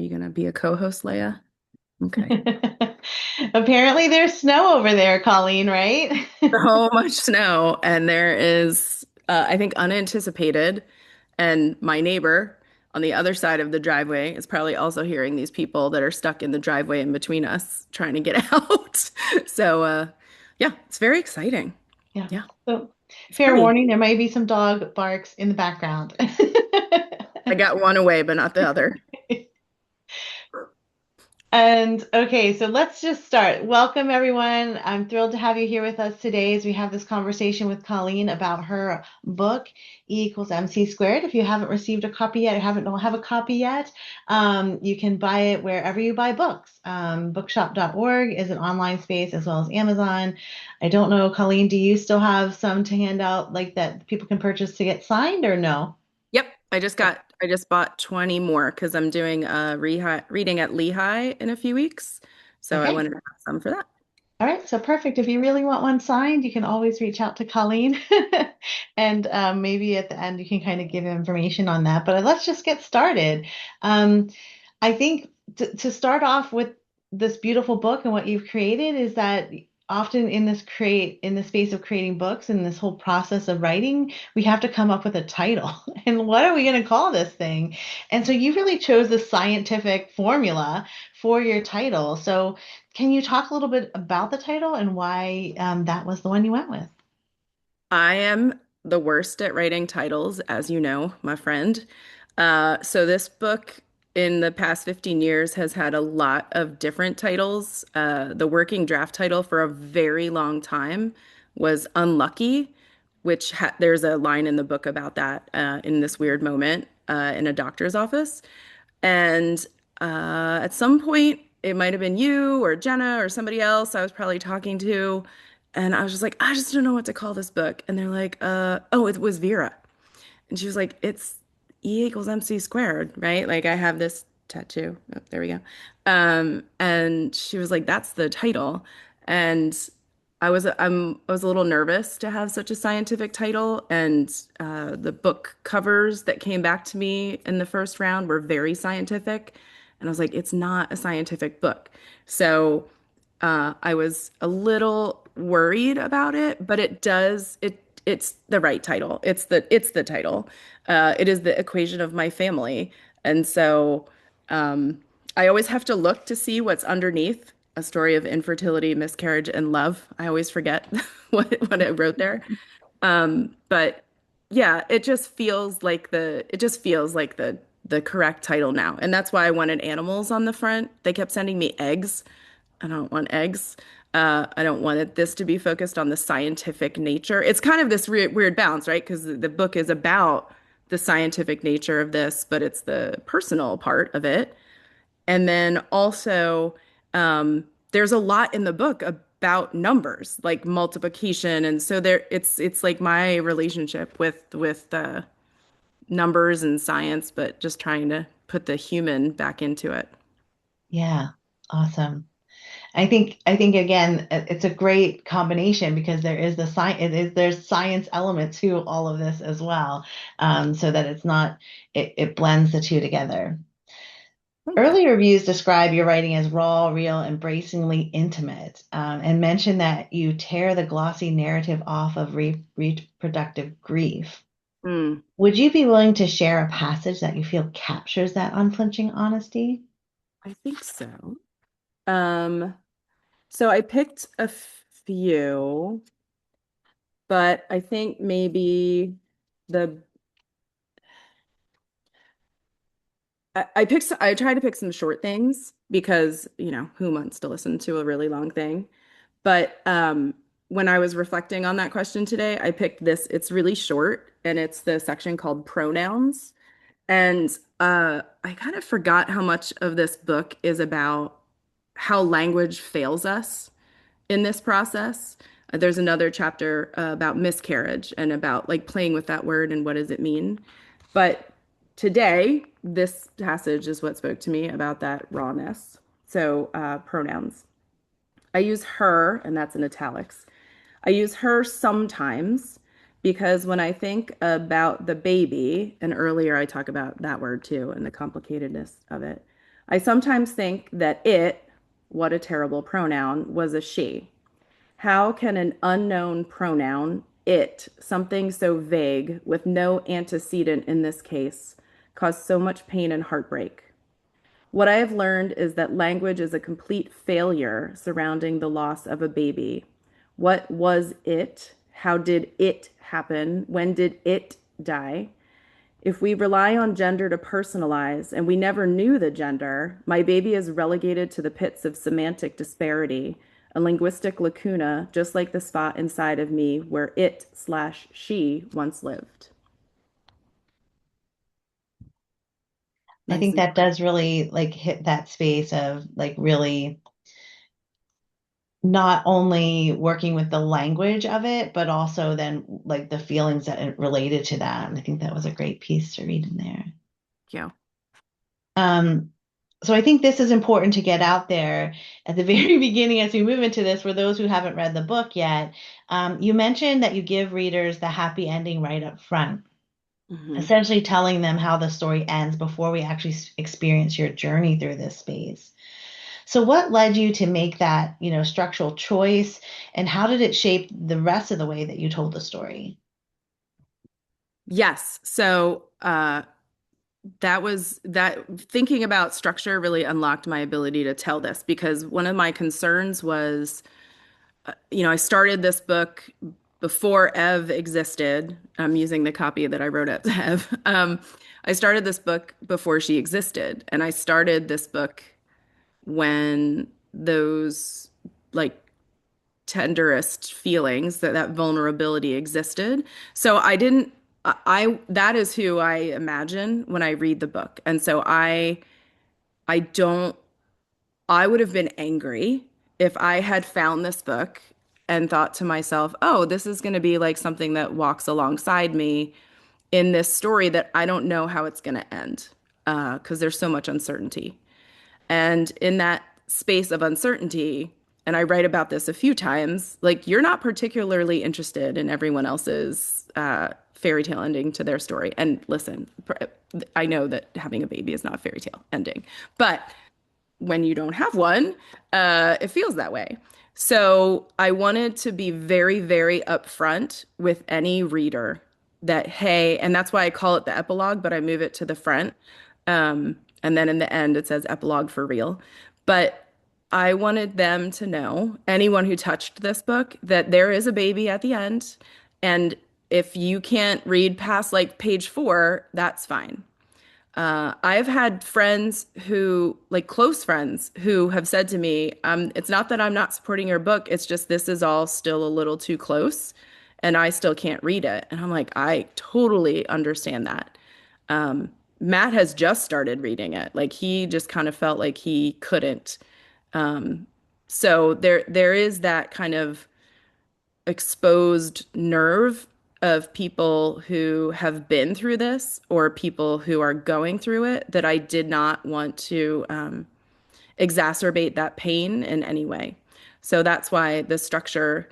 you gonna be a co-host, Leia? Okay. Apparently there's snow over there, Colleen, right? So much snow, and there is, I think, unanticipated. And my neighbor on the other side of the driveway is probably also hearing these people that are stuck in the driveway in between us trying to get out. So, yeah, it's very exciting. Yeah. Yeah, So, it's fair pretty. warning, there might be some dog barks in the background. I got one away, but not the other. And okay, so let's just start. Welcome, everyone. I'm thrilled to have you here with us today as we have this conversation with Colleen about her book, E equals MC squared. If you haven't received a copy yet, or don't have a copy yet, you can buy it wherever you buy books. Bookshop.org is an online space as well as Amazon. I don't know, Colleen, do you still have some to hand out like that people can purchase to get signed or no? Yep, I just bought 20 more because I'm doing a reading at Lehigh in a few weeks. So I Okay. wanted to have some for that. All right, so perfect. If you really want one signed, you can always reach out to Colleen, and maybe at the end you can kind of give information on that. But let's just get started. Um, I think to start off with this beautiful book and what you've created is that often in the space of creating books and this whole process of writing, we have to come up with a title. And what are we going to call this thing? And so you really chose the scientific formula for your title. So can you talk a little bit about the title and why that was the one you went with? I am the worst at writing titles, as you know, my friend. So this book in the past 15 years has had a lot of different titles. The working draft title for a very long time was Unlucky, which there's a line in the book about that in this weird moment in a doctor's office. And at some point, it might have been you or Jenna or somebody else I was probably talking to. And I was just like, I just don't know what to call this book. And they're like, oh, it was Vera. And she was like, it's E equals MC squared, right? Like I have this tattoo. Oh, there we go. And she was like, that's the title. And I was a little nervous to have such a scientific title. And the book covers that came back to me in the first round were very scientific. And I was like, it's not a scientific book. So I was a little worried about it, but it's the right title. It's the title. It is the equation of my family. And so um, I always have to look to see what's underneath a story of infertility, miscarriage, and love. I always forget what I wrote there. But yeah, it just feels like the correct title now. And that's why I wanted animals on the front. They kept sending me eggs. I don't want eggs. I don't want this to be focused on the scientific nature. It's kind of this weird balance, right? Because the book is about the scientific nature of this, but it's the personal part of it. And then also, there's a lot in the book about numbers, like multiplication, and so it's like my relationship with numbers and science, but just trying to put the human back into it. Yeah, awesome. I think again, it's a great combination because there is the science, there's science element to all of this as well, so that it's not it blends the two together. Thank you. Early reviews describe your writing as raw, real, embracingly intimate, and mention that you tear the glossy narrative off of reproductive grief. Mm, Would you be willing to share a passage that you feel captures that unflinching honesty? I think so. Um, so I picked a few, but I think maybe the I tried to pick some short things because, who wants to listen to a really long thing? But when I was reflecting on that question today, I picked this. It's really short and it's the section called pronouns. And I kind of forgot how much of this book is about how language fails us in this process. There's another chapter about miscarriage and about like playing with that word and what does it mean. But today, this passage is what spoke to me about that rawness. So, pronouns. I use her, and that's in italics. I use her sometimes because when I think about the baby, and earlier I talk about that word too and the complicatedness of it, I sometimes think that it, what a terrible pronoun, was a she. How can an unknown pronoun, it, something so vague with no antecedent in this case, cause so much pain and heartbreak? What I have learned is that language is a complete failure surrounding the loss of a baby. What was it? How did it happen? When did it die? If we rely on gender to personalize and we never knew the gender, my baby is relegated to the pits of semantic disparity, a linguistic lacuna, just like the spot inside of me where it/she once lived. I Nice think and that short. does really like hit that space of like really not only working with the language of it, but also then like the feelings that it related to that. And I think that was a great piece to read in there. Yeah. Um, so I think this is important to get out there at the very beginning as we move into this for those who haven't read the book yet. You mentioned that you give readers the happy ending right up front, Hmm. essentially telling them how the story ends before we actually experience your journey through this space. So what led you to make that, structural choice, and how did it shape the rest of the way that you told the story? Yes. That was that thinking about structure really unlocked my ability to tell this because one of my concerns was, I started this book before Ev existed. I'm using the copy that I wrote up to Ev. I started this book before she existed, and I started this book when those like tenderest feelings that vulnerability existed. So I didn't. That is who I imagine when I read the book, and so I don't I would have been angry if I had found this book and thought to myself, oh, this is going to be like something that walks alongside me in this story that I don't know how it's going to end because there's so much uncertainty. And in that space of uncertainty, and I write about this a few times, like you're not particularly interested in everyone else's fairy tale ending to their story. And listen, I know that having a baby is not a fairy tale ending, but when you don't have one, it feels that way. So I wanted to be very, very upfront with any reader that, hey, and that's why I call it the epilogue, but I move it to the front. And then in the end, it says epilogue for real. But I wanted them to know, anyone who touched this book, that there is a baby at the end. And if you can't read past like page 4, that's fine. I've had friends who, like close friends, who have said to me, it's not that I'm not supporting your book, it's just this is all still a little too close and I still can't read it. And I'm like, I totally understand that. Matt has just started reading it. Like he just kind of felt like he couldn't. So there is that kind of exposed nerve of people who have been through this or people who are going through it that I did not want to exacerbate that pain in any way. So that's why the structure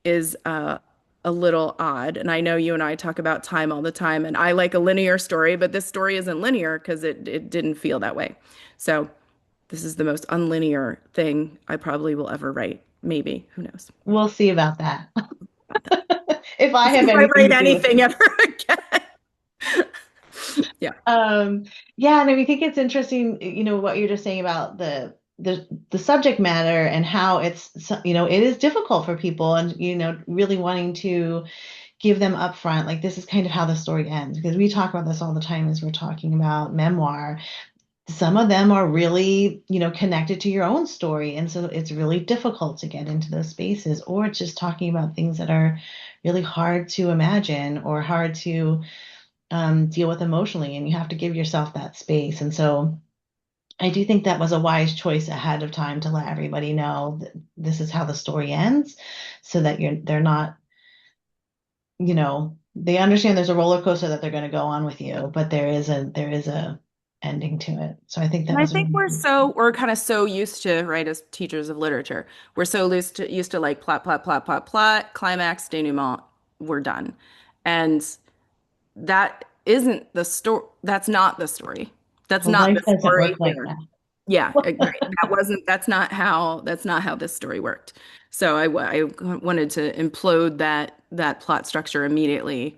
is a little odd. And I know you and I talk about time all the time, and I like a linear story, but this story isn't linear because it didn't feel that way. So this is the most unlinear thing I probably will ever write. Maybe, who knows We'll see about that. about that. If I have If I anything write to do with anything it. ever again. Yeah. Um, yeah, and I think it's interesting, what you're just saying about the subject matter and how it is difficult for people and really wanting to give them upfront, like this is kind of how the story ends, because we talk about this all the time as we're talking about memoir. Some of them are really, connected to your own story, and so it's really difficult to get into those spaces, or it's just talking about things that are really hard to imagine or hard to deal with emotionally, and you have to give yourself that space. And so I do think that was a wise choice ahead of time to let everybody know that this is how the story ends, so that they're not, they understand there's a roller coaster that they're going to go on with you, but there is a ending to it. So I think that And I was a think we're kind of so used to, right, as teachers of literature, we're so used to like plot, plot, plot, plot, plot, climax, denouement, we're done. And that isn't the story. That's not the story. That's well, not life the doesn't story work like here. that. Yeah, right. That's not how this story worked. So I wanted to implode that plot structure immediately,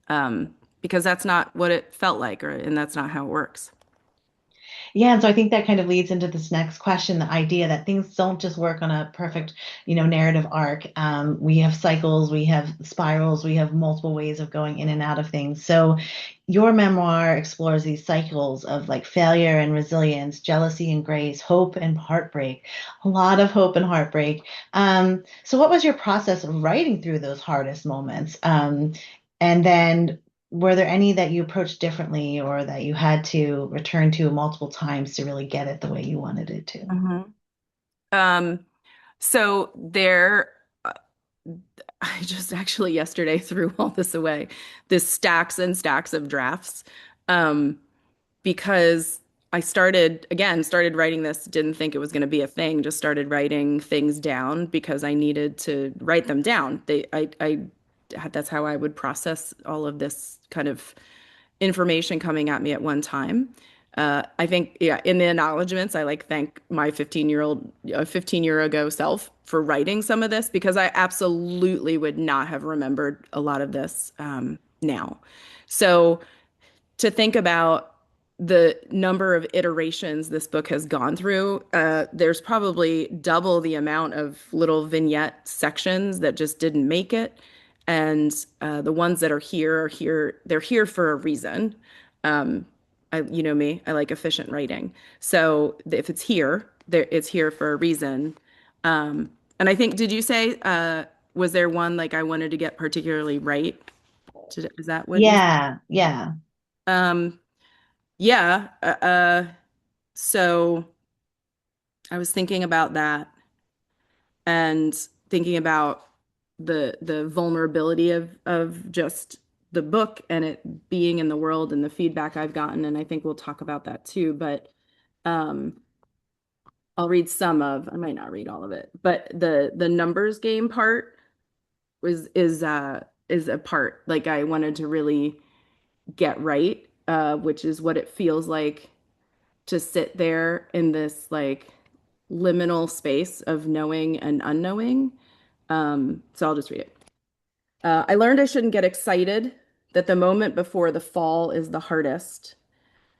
because that's not what it felt like, and that's not how it works. Yeah, and so I think that kind of leads into this next question, the idea that things don't just work on a perfect, narrative arc. We have cycles, we have spirals, we have multiple ways of going in and out of things. So your memoir explores these cycles of like failure and resilience, jealousy and grace, hope and heartbreak, a lot of hope and heartbreak. So what was your process of writing through those hardest moments? And then were there any that you approached differently or that you had to return to multiple times to really get it the way you wanted it to? Mhm. Um, so there, uh, I just actually yesterday threw all this away, this stacks and stacks of drafts, um, because I started writing this, didn't think it was going to be a thing, just started writing things down because I needed to write them down. That's how I would process all of this kind of information coming at me at one time. I think, yeah, in the acknowledgments, I like thank my 15-year ago self for writing some of this because I absolutely would not have remembered a lot of this now. So to think about the number of iterations this book has gone through, there's probably double the amount of little vignette sections that just didn't make it. And the ones that are here, they're here for a reason. You know me, I like efficient writing. So if it's here, it's here for a reason. And I think, did you say, was there one like I wanted to get particularly right? Is that what you said? Yeah, yeah. Um, yeah. So I was thinking about that and thinking about the vulnerability of just the book and it being in the world and the feedback I've gotten, and I think we'll talk about that too. But um, I'll read some of, I might not read all of it, but the numbers game part is a part like I wanted to really get right, which is what it feels like to sit there in this like liminal space of knowing and unknowing. So I'll just read it. I learned I shouldn't get excited, that the moment before the fall is the hardest,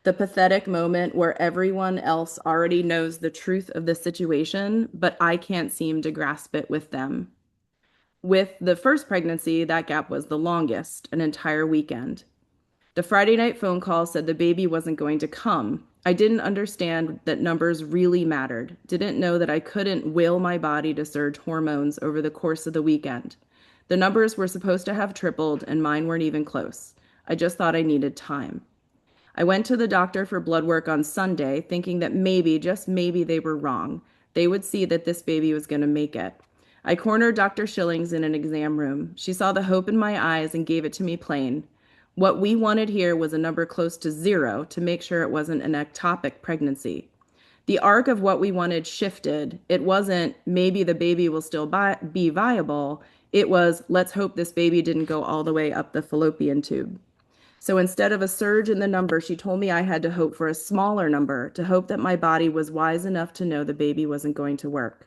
the pathetic moment where everyone else already knows the truth of the situation, but I can't seem to grasp it with them. With the first pregnancy, that gap was the longest, an entire weekend. The Friday night phone call said the baby wasn't going to come. I didn't understand that numbers really mattered, didn't know that I couldn't will my body to surge hormones over the course of the weekend. The numbers were supposed to have tripled, and mine weren't even close. I just thought I needed time. I went to the doctor for blood work on Sunday, thinking that maybe, just maybe, they were wrong. They would see that this baby was going to make it. I cornered Dr. Schillings in an exam room. She saw the hope in my eyes and gave it to me plain. What we wanted here was a number close to zero to make sure it wasn't an ectopic pregnancy. The arc of what we wanted shifted. It wasn't maybe the baby will still be viable. It was let's hope this baby didn't go all the way up the fallopian tube. So instead of a surge in the number, she told me I had to hope for a smaller number, to hope that my body was wise enough to know the baby wasn't going to work.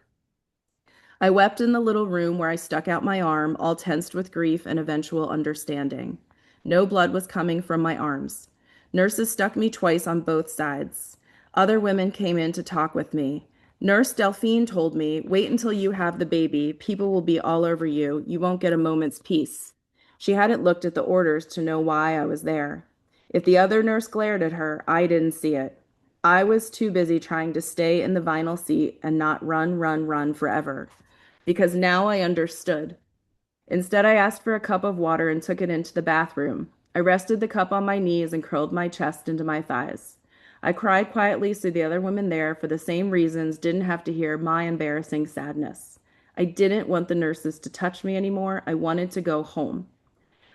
I wept in the little room where I stuck out my arm, all tensed with grief and eventual understanding. No blood was coming from my arms. Nurses stuck me twice on both sides. Other women came in to talk with me. Nurse Delphine told me, wait until you have the baby. People will be all over you. You won't get a moment's peace. She hadn't looked at the orders to know why I was there. If the other nurse glared at her, I didn't see it. I was too busy trying to stay in the vinyl seat and not run, run, run forever. Because now I understood. Instead, I asked for a cup of water and took it into the bathroom. I rested the cup on my knees and curled my chest into my thighs. I cried quietly so the other women there, for the same reasons, didn't have to hear my embarrassing sadness. I didn't want the nurses to touch me anymore. I wanted to go home.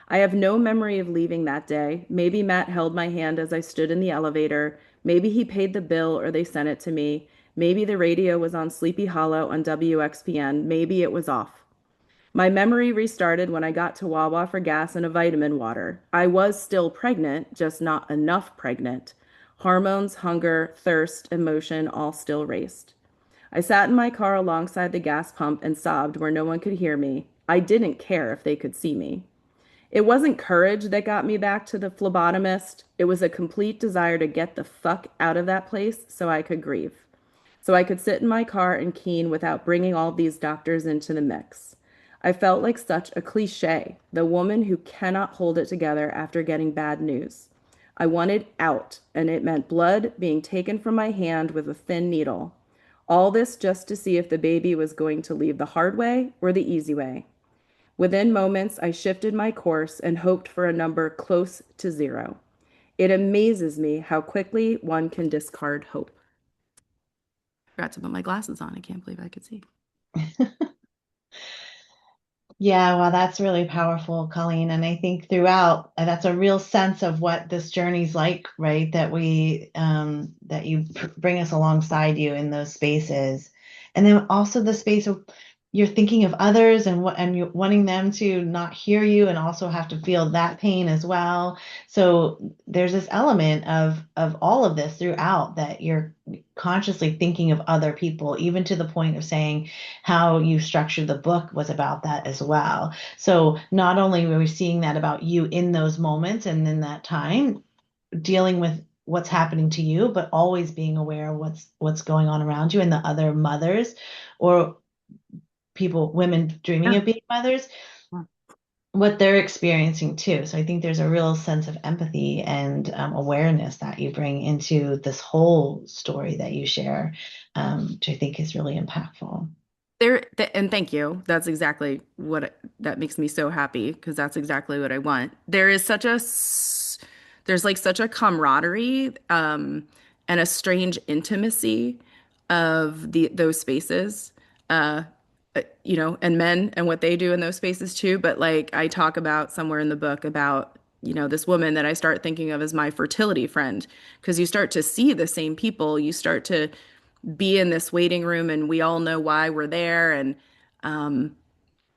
I have no memory of leaving that day. Maybe Matt held my hand as I stood in the elevator. Maybe he paid the bill or they sent it to me. Maybe the radio was on Sleepy Hollow on WXPN. Maybe it was off. My memory restarted when I got to Wawa for gas and a vitamin water. I was still pregnant, just not enough pregnant. Hormones, hunger, thirst, emotion all still raced. I sat in my car alongside the gas pump and sobbed where no one could hear me. I didn't care if they could see me. It wasn't courage that got me back to the phlebotomist. It was a complete desire to get the fuck out of that place so I could grieve. So I could sit in my car in Keene without bringing all these doctors into the mix. I felt like such a cliche, the woman who cannot hold it together after getting bad news. I wanted out, and it meant blood being taken from my hand with a thin needle. All this just to see if the baby was going to leave the hard way or the easy way. Within moments, I shifted my course and hoped for a number close to zero. It amazes me how quickly one can discard hope. Forgot to put my glasses on. I can't believe I could see. Yeah, well, that's really powerful, Colleen. And I think throughout, that's a real sense of what this journey's like, right? That you bring us alongside you in those spaces. And then also the space of you're thinking of others and you wanting them to not hear you and also have to feel that pain as well. So there's this element of all of this throughout that you're consciously thinking of other people, even to the point of saying, how you structured the book was about that as well. So not only were we seeing that about you in those moments and in that time, dealing with what's happening to you, but always being aware of what's going on around you and the other mothers or people, women dreaming Yeah. of being mothers, what they're experiencing too. So I think there's a real sense of empathy and awareness that you bring into this whole story that you share, which I think is really impactful. And thank you. That's exactly that makes me so happy because that's exactly what I want. There's like such a camaraderie, and a strange intimacy of those spaces. Uh, and men and what they do in those spaces too. But like I talk about somewhere in the book about, this woman that I start thinking of as my fertility friend, because you start to see the same people, you start to be in this waiting room and we all know why we're there. And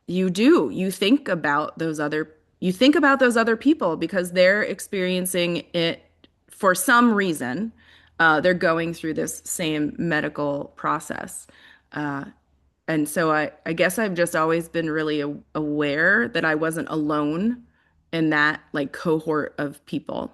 you think about those other people because they're experiencing it for some reason. They're going through this same medical process. Uh, and so I guess I've just always been really aware that I wasn't alone in that like cohort of people.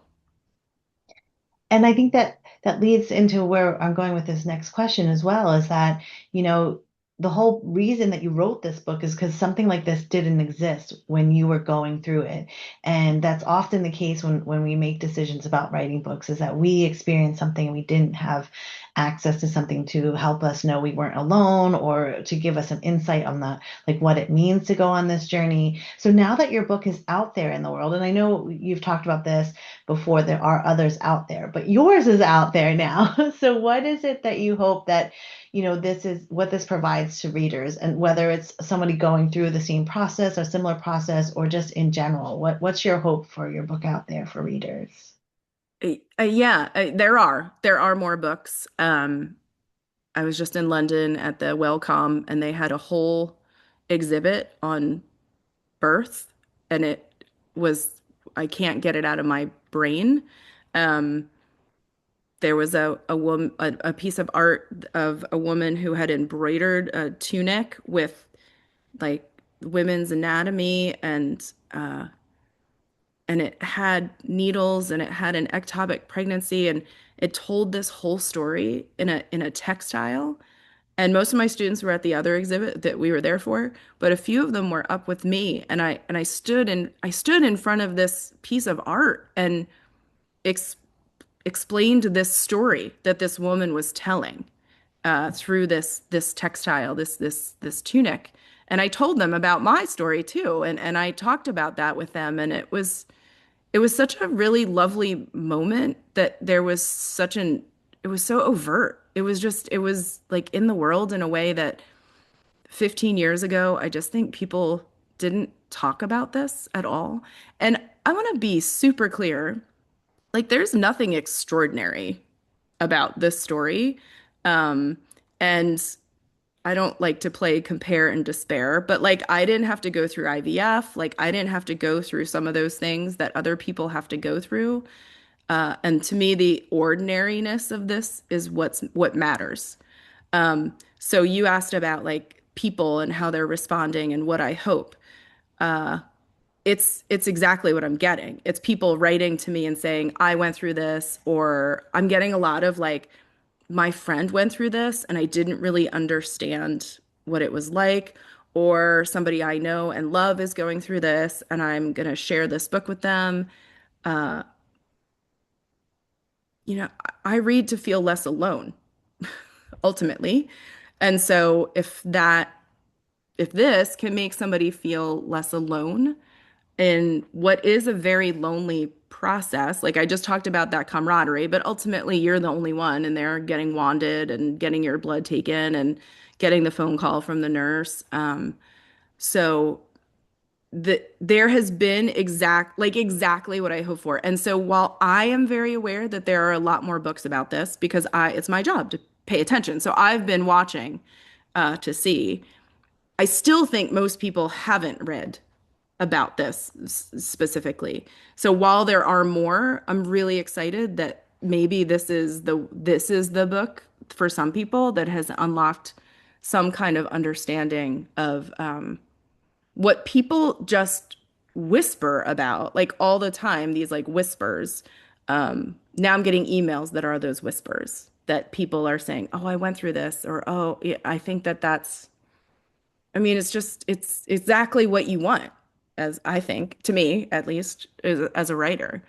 And I think that that leads into where I'm going with this next question as well, is that, you know, the whole reason that you wrote this book is because something like this didn't exist when you were going through it. And that's often the case when we make decisions about writing books, is that we experience something and we didn't have access to something to help us know we weren't alone or to give us some insight on the like what it means to go on this journey. So now that your book is out there in the world, and I know you've talked about this before, there are others out there, but yours is out there now. So what is it that you hope that, you know, this is what this provides to readers, and whether it's somebody going through the same process or similar process or just in general, what's your hope for your book out there for readers? Yeah, there are more books. I was just in London at the Wellcome and they had a whole exhibit on birth and it was I can't get it out of my brain. Um, there was a piece of art of a woman who had embroidered a tunic with like women's anatomy and it had needles and it had an ectopic pregnancy and it told this whole story in a textile. And most of my students were at the other exhibit that we were there for, but a few of them were up with me and I stood in front of this piece of art and ex explained this story that this woman was telling through this textile, this tunic. And I told them about my story too, and I talked about that with them, and it was such a really lovely moment that there was it was so overt. It was like in the world in a way that 15 years ago, I just think people didn't talk about this at all. And I want to be super clear, like there's nothing extraordinary about this story. Um, and I don't like to play compare and despair, but like I didn't have to go through IVF, like I didn't have to go through some of those things that other people have to go through. And to me, the ordinariness of this is what matters. So you asked about like people and how they're responding and what I hope. It's exactly what I'm getting. It's people writing to me and saying, I went through this, or I'm getting a lot of like, my friend went through this and I didn't really understand what it was like, or somebody I know and love is going through this and I'm going to share this book with them. Uh, I read to feel less alone, ultimately. And so if this can make somebody feel less alone in what is a very lonely process, like I just talked about that camaraderie, but ultimately you're the only one and they're getting wanded and getting your blood taken and getting the phone call from the nurse. So there has been exactly what I hope for. And so while I am very aware that there are a lot more books about this because it's my job to pay attention. So I've been watching to see. I still think most people haven't read about this specifically. So while there are more, I'm really excited that maybe this is the book for some people that has unlocked some kind of understanding of what people just whisper about, like all the time, these like whispers. Now I'm getting emails that are those whispers that people are saying, "Oh, I went through this," or "Oh, yeah, I think that's." I mean, it's exactly what you want, as I think, to me at least, as a writer,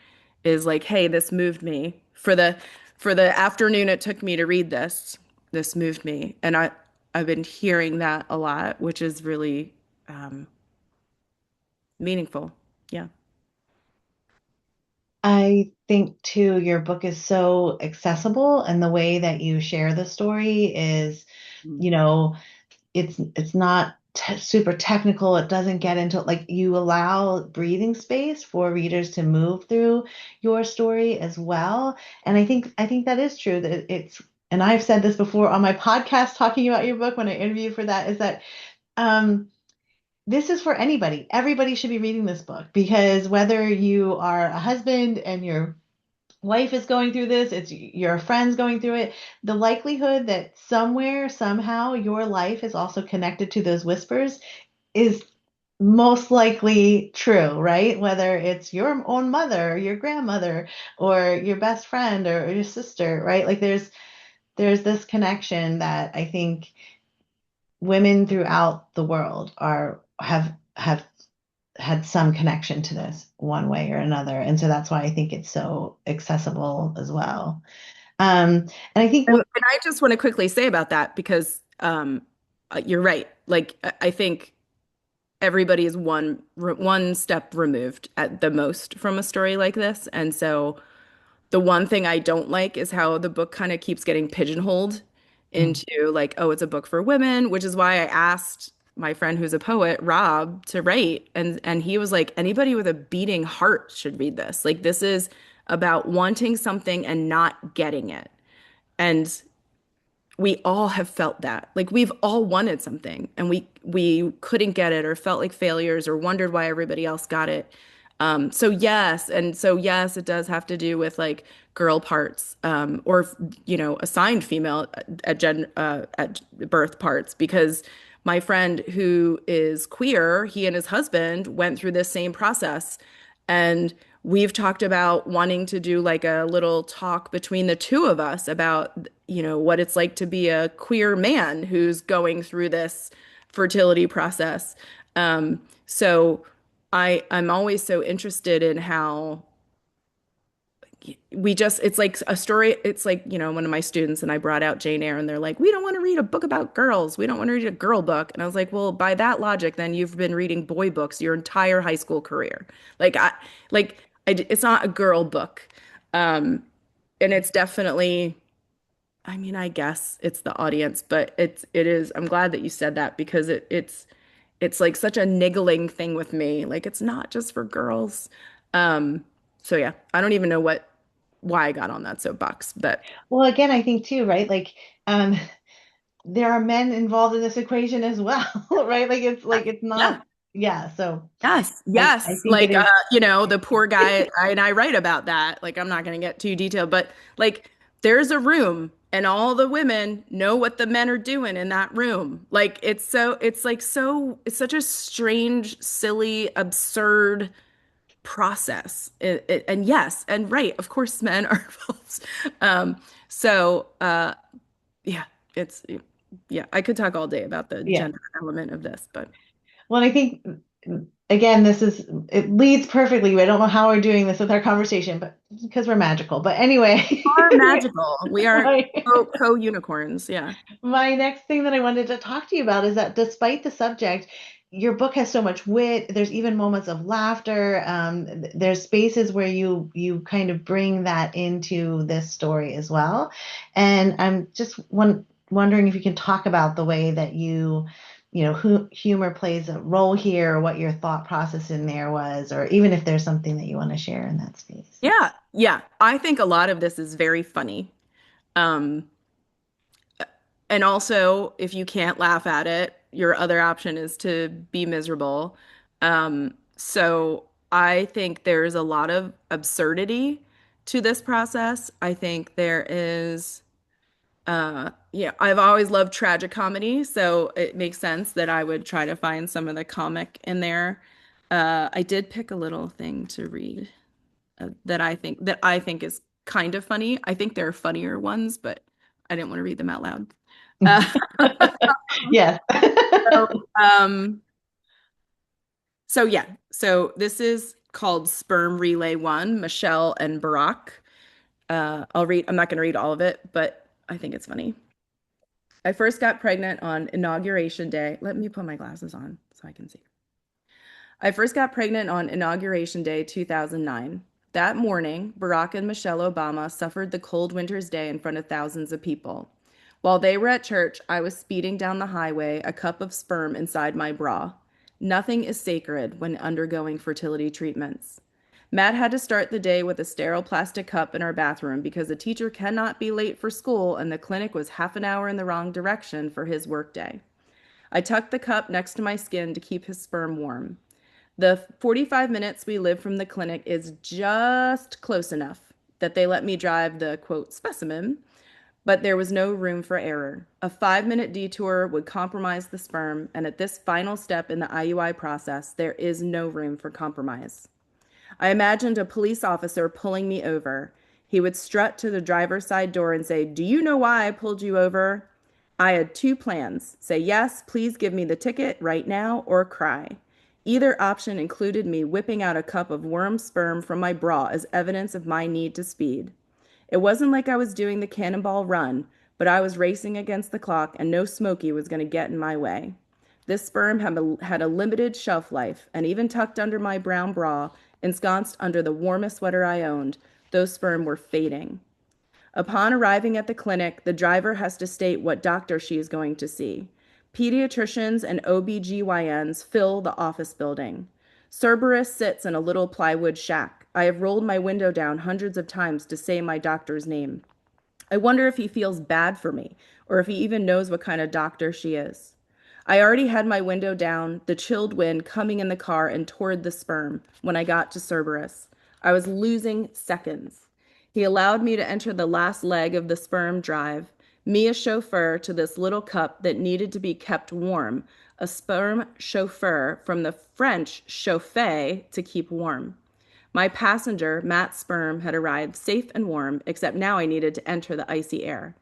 is like, "Hey, this moved me for the afternoon it took me to read this. This moved me," and I've been hearing that a lot, which is really meaningful. Yeah. I think too, your book is so accessible, and the way that you share the story is, Mm. you know, it's not super technical. It doesn't get into like you allow breathing space for readers to move through your story as well. And I think that is true that it's and I've said this before on my podcast talking about your book when I interviewed for that is that um this is for anybody. Everybody should be reading this book because whether you are a husband and your wife is going through this, it's your friends going through it, the likelihood that somewhere, somehow, your life is also connected to those whispers is most likely true, right? Whether it's your own mother, or your grandmother, or your best friend, or your sister, right? Like there's this connection that I think women throughout the world are have had some connection to this one way or another. And so that's why I think it's so accessible as well. And I think And I just want to quickly say about that because you're right. Like I think everybody is one step removed at the most from a story like this, and so the one thing I don't like is how the book kind of keeps getting pigeonholed mm, into like, oh, it's a book for women, which is why I asked my friend who's a poet, Rob, to write. And he was like, anybody with a beating heart should read this. Like this is about wanting something and not getting it. And we all have felt that. Like we've all wanted something and we couldn't get it or felt like failures or wondered why everybody else got it. So yes, it does have to do with like girl parts, or assigned female at birth parts, because my friend who is queer, he and his husband went through this same process, and we've talked about wanting to do like a little talk between the two of us about what it's like to be a queer man who's going through this fertility process. So I'm always so interested in how it's like a story. It's like, one of my students and I brought out Jane Eyre and they're like, we don't want to read a book about girls. We don't want to read a girl book. And I was like, well, by that logic, then you've been reading boy books your entire high school career. Like it's not a girl book. Um, and it's definitely, I mean, I guess it's the audience, but it is, I'm glad that you said that because it's like such a niggling thing with me. Like it's not just for girls. Um, so yeah, I don't even know why I got on that soapbox, but well, again, I think too, right? Like there are men involved in this equation as well, right? Like it's yeah, not yeah. Yeah, so Yes, I yes. think it is. The poor guy, and I write about that. Like, I'm not going to get too detailed, but like, there's a room and all the women know what the men are doing in that room. Like, it's such a strange, silly, absurd process. And yes, and right, of course, men are involved. So, yeah, it's, yeah, I could talk all day about the Yeah. gender element of this, but Well, I think again, it leads perfectly. I don't know how we're doing this with our conversation, but because we're magical. But anyway, are magical. We are my, co-unicorns. Yeah. my next thing that I wanted to talk to you about is that despite the subject, your book has so much wit. There's even moments of laughter. There's spaces where you kind of bring that into this story as well. And I'm just wondering if you can talk about the way that humor plays a role here, or what your thought process in there was, or even if there's something that you want to share in that space. Yeah. Yeah. I think a lot of this is very funny. Um, and also, if you can't laugh at it, your other option is to be miserable. So I think there's a lot of absurdity to this process. I think there is, yeah, I've always loved tragic comedy, so it makes sense that I would try to find some of the comic in there. I did pick a little thing to read that I think is kind of funny. I think there are funnier ones, but I didn't want to read them out loud. Uh, Yes. so, um, so yeah, so this is called Sperm Relay One, Michelle and Barack. I'm not going to read all of it, but I think it's funny. I first got pregnant on Inauguration Day. Let me put my glasses on so I can see. I first got pregnant on Inauguration Day 2009. That morning, Barack and Michelle Obama suffered the cold winter's day in front of thousands of people. While they were at church, I was speeding down the highway, a cup of sperm inside my bra. Nothing is sacred when undergoing fertility treatments. Matt had to start the day with a sterile plastic cup in our bathroom because a teacher cannot be late for school and the clinic was half an hour in the wrong direction for his workday. I tucked the cup next to my skin to keep his sperm warm. The 45 minutes we live from the clinic is just close enough that they let me drive the quote specimen, but there was no room for error. A 5-minute detour would compromise the sperm, and at this final step in the IUI process, there is no room for compromise. I imagined a police officer pulling me over. He would strut to the driver's side door and say, "Do you know why I pulled you over?" I had two plans: say, "Yes, please give me the ticket right now," or cry. Either option included me whipping out a cup of worm sperm from my bra as evidence of my need to speed. It wasn't like I was doing the cannonball run, but I was racing against the clock and no Smokey was going to get in my way. This sperm had a limited shelf life, and even tucked under my brown bra, ensconced under the warmest sweater I owned, those sperm were fading. Upon arriving at the clinic, the driver has to state what doctor she is going to see. Pediatricians and OBGYNs fill the office building. Cerberus sits in a little plywood shack. I have rolled my window down hundreds of times to say my doctor's name. I wonder if he feels bad for me, or if he even knows what kind of doctor she is. I already had my window down, the chilled wind coming in the car and toward the sperm when I got to Cerberus. I was losing seconds. He allowed me to enter the last leg of the sperm drive, me a chauffeur to this little cup that needed to be kept warm, a sperm chauffeur from the French chauffer to keep warm. My passenger, Matt's sperm, had arrived safe and warm, except now I needed to enter the icy air.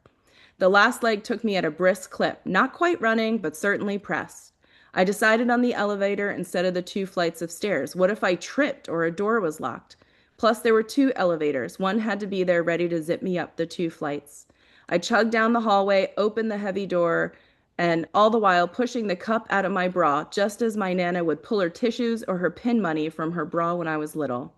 The last leg took me at a brisk clip, not quite running, but certainly pressed. I decided on the elevator instead of the 2 flights of stairs. What if I tripped or a door was locked? Plus, there were 2 elevators. One had to be there ready to zip me up the 2 flights. I chugged down the hallway, opened the heavy door, and all the while pushing the cup out of my bra, just as my Nana would pull her tissues or her pin money from her bra when I was little.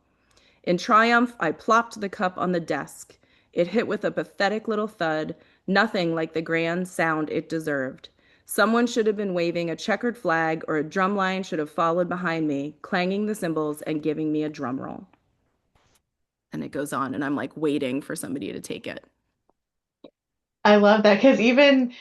In triumph, I plopped the cup on the desk. It hit with a pathetic little thud, nothing like the grand sound it deserved. Someone should have been waving a checkered flag, or a drum line should have followed behind me, clanging the cymbals and giving me a drum roll. And it goes on, and I'm like waiting for somebody to take it. I love that because even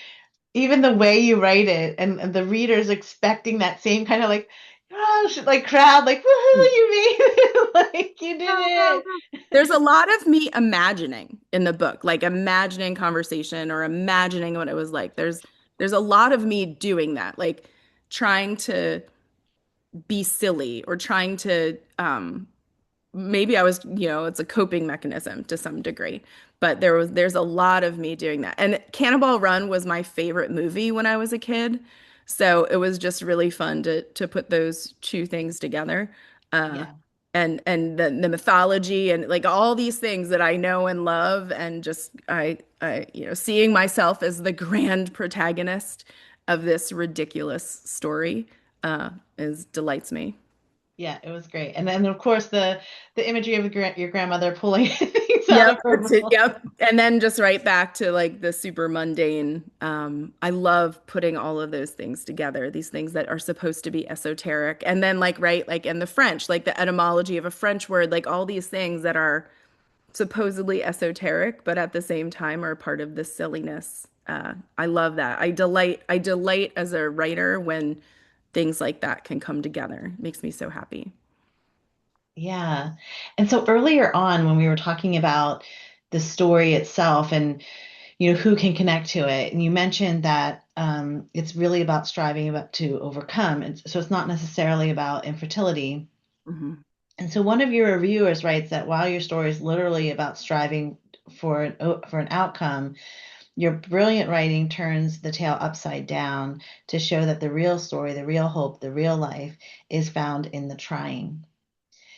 the way you write it and the reader's expecting that same kind of like gosh, like crowd, like, woohoo, you made it. Like you did it. There's a lot of me imagining in the book, like imagining conversation or imagining what it was like. There's a lot of me doing that, like trying to be silly or trying to maybe I was, it's a coping mechanism to some degree. But there's a lot of me doing that. And Cannonball Run was my favorite movie when I was a kid. So it was just really fun to put those two things together. Uh Yeah. and the mythology and like all these things that I know and love and just seeing myself as the grand protagonist of this ridiculous story is delights me. Yeah, it was great. And then of course the imagery of your grandmother pulling things out of Yep, her that's it. bowl. Yep. And then just right back to like the super mundane. I love putting all of those things together, these things that are supposed to be esoteric. And then like right, like in the French, like the etymology of a French word, like all these things that are supposedly esoteric, but at the same time are part of the silliness. I love that. I delight as a writer when things like that can come together. It makes me so happy. Yeah. And so earlier on when we were talking about the story itself and who can connect to it, and you mentioned that it's really about striving about to overcome. And so it's not necessarily about infertility. Mhm. And so one of your reviewers writes that while your story is literally about striving for an outcome, your brilliant writing turns the tale upside down to show that the real story, the real hope, the real life is found in the trying.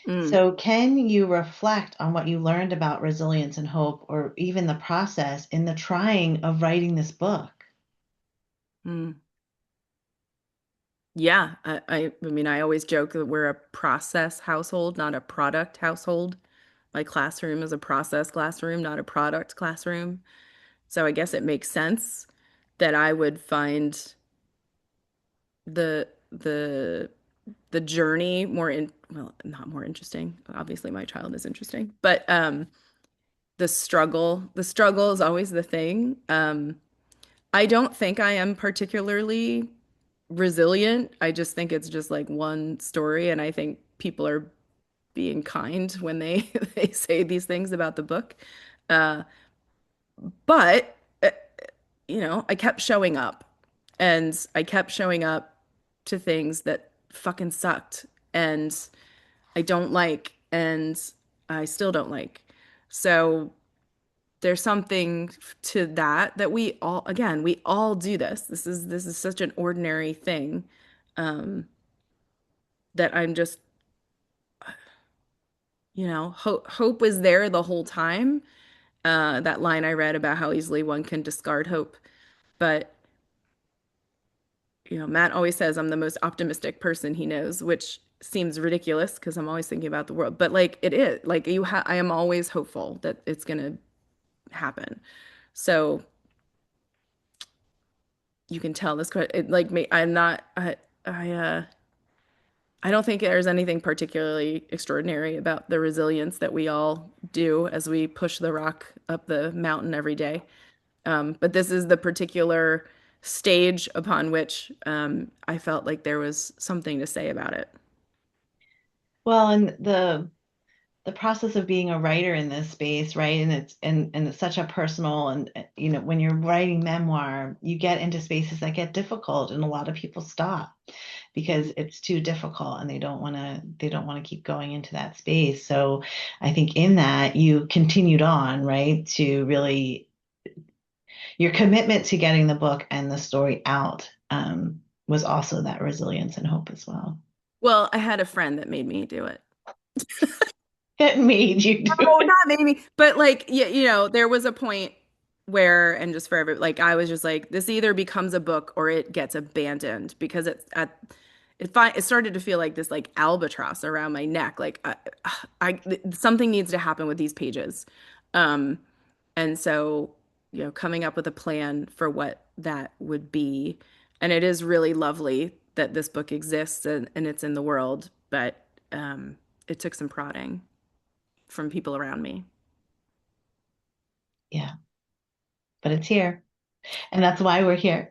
Mm, So, can you reflect on what you learned about resilience and hope, or even the process in the trying of writing this book? mm. Yeah, I mean, I always joke that we're a process household, not a product household. My classroom is a process classroom, not a product classroom. So I guess it makes sense that I would find the the the journey more well, not more interesting. Obviously, my child is interesting, but the struggle is always the thing. I don't think I am particularly resilient. I just think it's just like one story, and I think people are being kind when they they say these things about the book. Uh, but I kept showing up, and I kept showing up to things that fucking sucked, and I don't like, and I still don't like. So there's something to that we all, again, we all do this. This is such an ordinary thing, um, that I'm just, hope was there the whole time. That line I read about how easily one can discard hope. But, Matt always says I'm the most optimistic person he knows, which seems ridiculous because I'm always thinking about the world. But like it is, like I am always hopeful that it's gonna happen. So you can tell this, like me, I'm not, I don't think there's anything particularly extraordinary about the resilience that we all do as we push the rock up the mountain every day. But this is the particular stage upon which I felt like there was something to say about it. Well, and the process of being a writer in this space, right? And it's such a personal and when you're writing memoir, you get into spaces that get difficult, and a lot of people stop because it's too difficult and they don't want to keep going into that space. So I think in that you continued on, right, to really your commitment to getting the book and the story out was also that resilience and hope as well. Well, I had a friend that made me do it. That made you do Oh, it. not maybe, but like, yeah, there was a point where, and just for like, I was just like, this either becomes a book or it gets abandoned because it started to feel like this like albatross around my neck. Like, something needs to happen with these pages. Um, and so, coming up with a plan for what that would be. And it is really lovely that this book exists and it's in the world, but it took some prodding from people around me. Yeah, but it's here. And that's why we're here.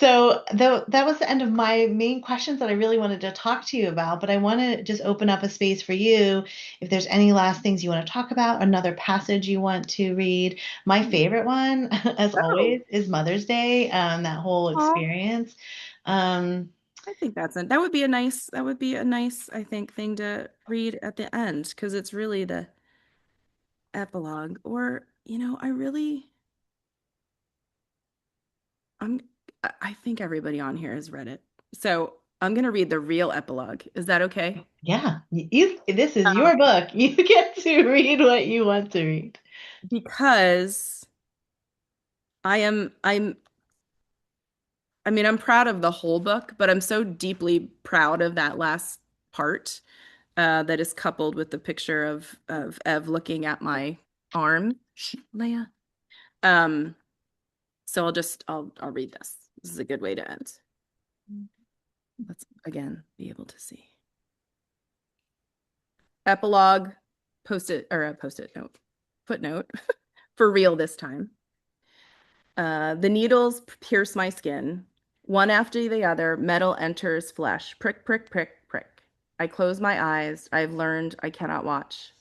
So that was the end of my main questions that I really wanted to talk to you about, but I want to just open up a space for you if there's any last things you want to talk about, another passage you want to read. My favorite one, as Oh, always, is Mother's Day, that whole oh, experience. Um, I think that would be a nice, I think, thing to read at the end because it's really the epilogue. Or, I'm, I think everybody on here has read it. So I'm gonna read the real epilogue. Is that okay? yeah, this is Um, your book. You get to read what you want to read. because I'm I mean, I'm proud of the whole book, but I'm so deeply proud of that last part that is coupled with the picture of Ev looking at my arm, Leia. Um, so I'll read this. This is a good way to end. Let's again be able to see. Epilogue, post-it note, footnote, for real this time. The needles pierce my skin. One after the other, metal enters flesh. Prick, prick, prick, prick. I close my eyes. I've learned I cannot watch.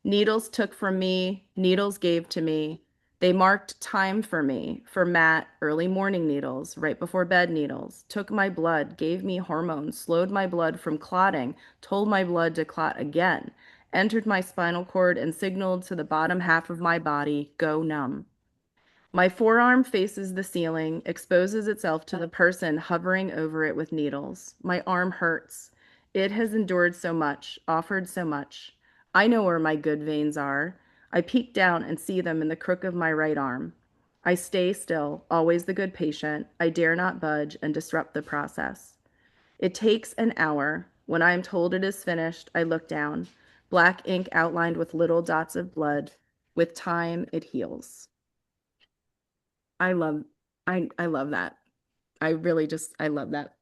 Needles took from me, needles gave to me. They marked time for me, for Matt, early morning needles, right before bed needles, took my blood, gave me hormones, slowed my blood from clotting, told my blood to clot again, entered my spinal cord and signaled to the bottom half of my body, go numb. My forearm faces the ceiling, exposes itself to the person hovering over it with needles. My arm hurts. It has endured so much, offered so much. I know where my good veins are. I peek down and see them in the crook of my right arm. I stay still, always the good patient. I dare not budge and disrupt the process. It takes an hour. When I am told it is finished, I look down. Black ink outlined with little dots of blood. With time, it heals. I love I love that. I love that.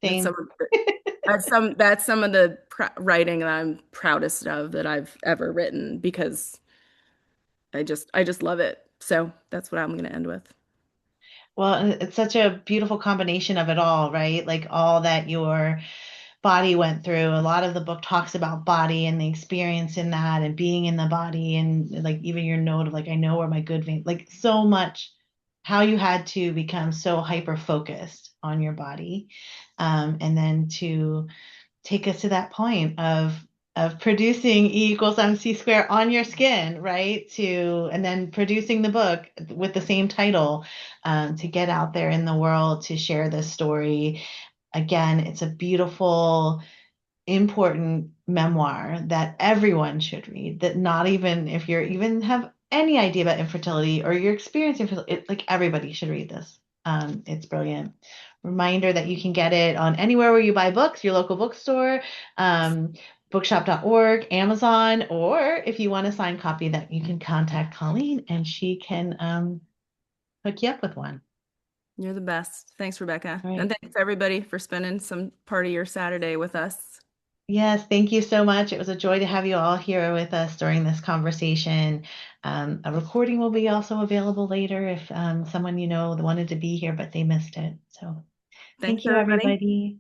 That's Same. that's some of the writing that I'm proudest of that I've ever written because I just love it. So that's what I'm going to end with. Well, it's such a beautiful combination of it all, right? Like all that your body went through. A lot of the book talks about body and the experience in that and being in the body and like even your note of like I know where my good vein, like so much how you had to become so hyper focused on your body. And then to take us to that point of producing E equals MC square on your skin, right? To and then producing the book with the same title to get out there in the world to share this story. Again, it's a beautiful important memoir that everyone should read, that not even if you're even have any idea about infertility or your experience infertility, like everybody should read this. It's brilliant. Reminder that you can get it on anywhere where you buy books, your local bookstore, bookshop.org, Amazon, or if you want a signed copy that you can contact Colleen and she can hook you up with one. You're the best. Thanks, Rebecca. All And right. thanks everybody for spending some part of your Saturday with us. Yes, thank you so much. It was a joy to have you all here with us during this conversation. A recording will be also available later if someone you know wanted to be here but they missed it. So Thanks, thank you, everybody. everybody.